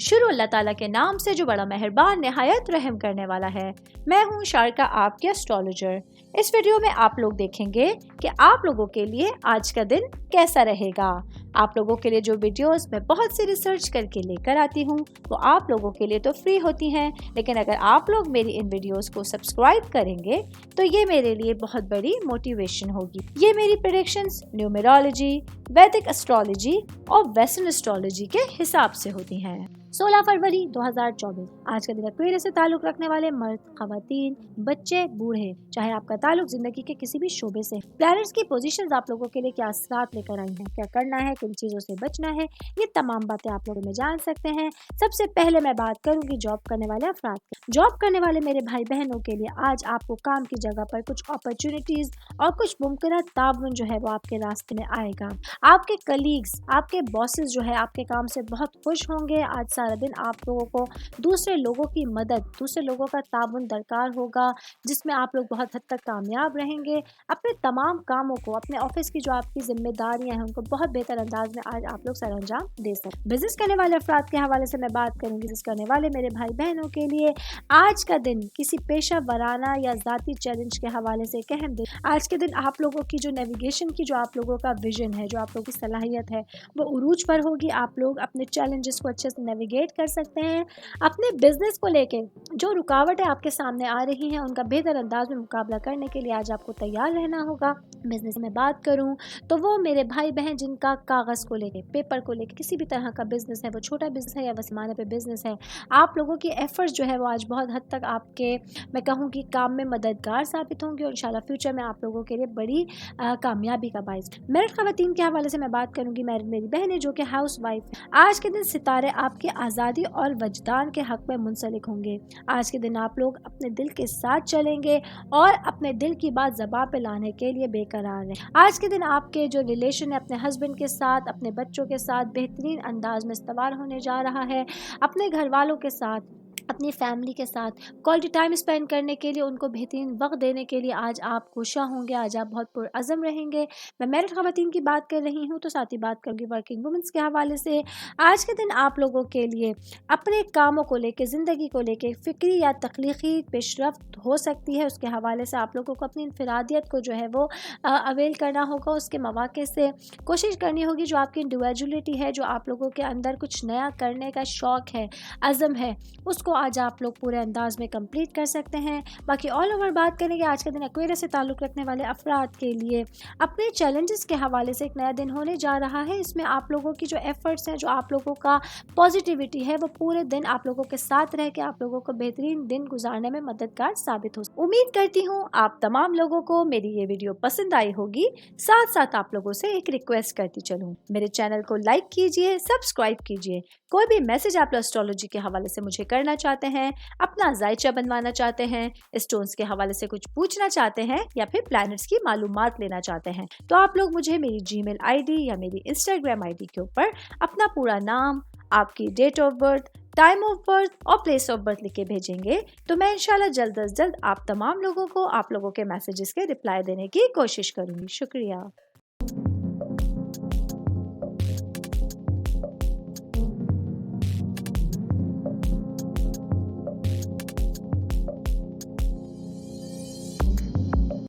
शुरू अल्लाह ताला के नाम से जो बड़ा मेहरबान निहायत रहम करने वाला है। मैं हूँ शारका, आपके एस्ट्रोलॉजर। इस वीडियो में आप लोग देखेंगे कि आप लोगों के लिए आज का दिन कैसा रहेगा। आप लोगों के लिए जो वीडियोस मैं बहुत सी रिसर्च करके लेकर आती हूँ वो आप लोगों के लिए तो फ्री होती हैं, लेकिन अगर आप लोग मेरी इन वीडियोस को सब्सक्राइब करेंगे तो ये मेरे लिए बहुत बड़ी मोटिवेशन होगी। ये मेरी प्रेडिक्शंस न्यूमेरोलॉजी, वैदिक एस्ट्रोलॉजी और वेस्टर्न एस्ट्रोलॉजी के हिसाब से होती हैं। 16 फरवरी 2024 आज का दिन एक्वेरियस से ताल्लुक रखने वाले मर्द, खवातीन, बच्चे, बूढ़े, चाहे आपका ताल्लुक जिंदगी के किसी भी शोबे से। प्लैनेट्स की पोजीशंस आप लोगों के लिए क्या असरात लेकर आई हैं, क्या करना है, किन चीजों से बचना है, ये तमाम बातें आप लोगों में जान सकते हैं। सबसे पहले मैं बात करूंगी जॉब करने वाले अफराद की। जॉब करने वाले मेरे भाई बहनों के लिए आज आपको काम की जगह पर कुछ अपॉर्चुनिटीज और कुछ मुमकिन ताउन जो है वो आपके रास्ते में आएगा। आपके कलीग्स, आपके बॉसेस जो है आपके काम से बहुत खुश होंगे। आज सारा दिन आप लोगों को दूसरे लोगों की मदद, दूसरे लोगों का ताउन दरकार होगा, जिसमें आप लोग बहुत हद तक कामयाब रहेंगे। अपने तमाम कामों को, अपने ऑफिस की जो आपकी जिम्मेदारियां हैं उनको बहुत बेहतर अंदाज में आज आप लोग सर अंजाम दे सकते। बिजनेस करने वाले अफराद के हवाले से मैं बात करूंगी। बिजनेस करने वाले मेरे भाई बहनों के लिए आज का दिन किसी पेशा वराना या जाती चैलेंज के हवाले से एक अहम दिन। आज के दिन आप लोगों की जो नेविगेशन की जो आप लोगों का विजन है, जो आप लोगों की सलाहियत है, वो उरूज पर होगी। आप लोग अपने चैलेंजेस को अच्छे से नेविगेट कर सकते हैं। अपने बिजनेस को लेके जो रुकावटें आपके सामने आ रही हैं उनका बेहतर अंदाज में मुकाबला करने के लिए आज आपको तैयार रहना होगा। बिजनेस में बात करूं तो वो मेरे भाई बहन जिनका कागज को लेके, पेपर को लेके किसी भी तरह का बिजनेस है, वो छोटा बिजनेस है या वसीमाने पे बिजनेस है, आप लोगों की एफर्ट्स जो है वो आज बहुत हद तक आपके, मैं कहूँगी, काम में मददगार साबित होंगे और इंशाल्लाह फ्यूचर में आप लोगों के लिए बड़ी कामयाबी का बाइस। मैरिड खवातीन के हवाले से मैं बात करूंगी। मैरिड मेरी बहनें जो कि हाउस वाइफ, आज के दिन सितारे आपकी आज़ादी और वजदान के हक में मुंसलिक होंगे। आज के दिन आप लोग अपने दिल के साथ चलेंगे और अपने दिल की बात ज़बान पे लाने के लिए बेकरार हैं। आज के दिन आपके जो रिलेशन है अपने हस्बैंड के साथ, अपने बच्चों के साथ बेहतरीन अंदाज में इस्तवार होने जा रहा है। अपने घर वालों के साथ, अपनी फैमिली के साथ क्वालिटी टाइम स्पेंड करने के लिए, उनको बेहतरीन वक्त देने के लिए आज आप खुशा होंगे। आज आप बहुत पुरअज़म रहेंगे। मैं मैरिड खवातीन की बात कर रही हूँ तो साथ ही बात करूँगी वर्किंग वुमेंस के हवाले से। आज के दिन आप लोगों के लिए अपने कामों को लेके, ज़िंदगी को लेके फ़िक्री या तख्लीकी पेशरफ्त हो सकती है। उसके हवाले से आप लोगों को अपनी इनफरादियत को जो है वो अवेल करना होगा। उसके मौके से कोशिश करनी होगी। जो आपकी इंडिविजुअलिटी है, जो आप लोगों के अंदर कुछ नया करने का शौक़ है, अज़म है, उसको आज आप लोग पूरे अंदाज में कंप्लीट कर सकते हैं। बाकी ऑल ओवर बात करेंगे आज के दिन एक्वेरियस से ताल्लुक़ रखने वाले अफराद के लिए अपने चैलेंजेस के हवाले से एक नया दिन होने जा रहा है। इसमें आप लोगों की जो एफर्ट्स हैं, जो आप लोगों का पॉजिटिविटी है, वो पूरे दिन आप लोगों के साथ रह के आप लोगों को बेहतरीन दिन गुजारने में मददगार साबित हो। उम्मीद करती हूँ आप तमाम लोगों को मेरी ये वीडियो पसंद आई होगी। साथ साथ आप लोगों से एक रिक्वेस्ट करती चलूँ, मेरे चैनल को लाइक कीजिए, सब्सक्राइब कीजिए। कोई भी मैसेज आप एस्ट्रोलॉजी के हवाले से मुझे करना चाहते हैं, अपना जायचा बनवाना चाहते हैं, स्टोन्स के हवाले से कुछ पूछना चाहते हैं या फिर प्लैनेट्स की मालूमात लेना चाहते हैं, तो आप लोग मुझे मेरी जीमेल आईडी या मेरी इंस्टाग्राम आईडी के ऊपर अपना पूरा नाम, आपकी date of birth, time of birth और प्लेस ऑफ बर्थ लिख के भेजेंगे तो मैं इंशाल्लाह जल्द अज जल्द आप तमाम लोगों को, आप लोगों के मैसेजेस के रिप्लाई देने की कोशिश करूँगी। शुक्रिया।